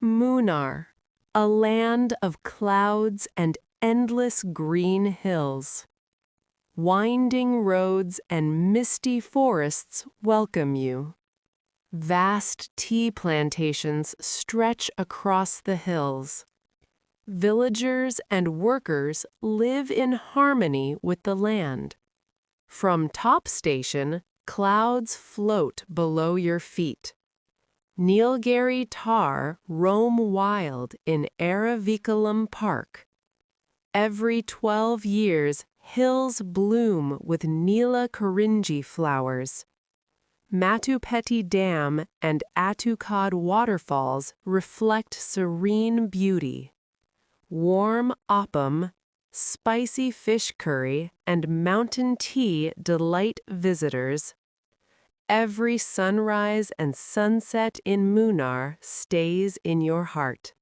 Munnar, a land of clouds and endless green hills. Winding roads and misty forests welcome you. Vast tea plantations stretch across the hills. Villagers and workers live in harmony with the land. From top station, clouds float below your feet. Nilgiri tar roam wild in Aravikalum Park. Every 12 years, hills bloom with Neela Karinji flowers. Matupeti Dam and Atukad waterfalls reflect serene beauty. Warm appam, spicy fish curry, and mountain tea delight visitors. Every sunrise and sunset in Munnar stays in your heart.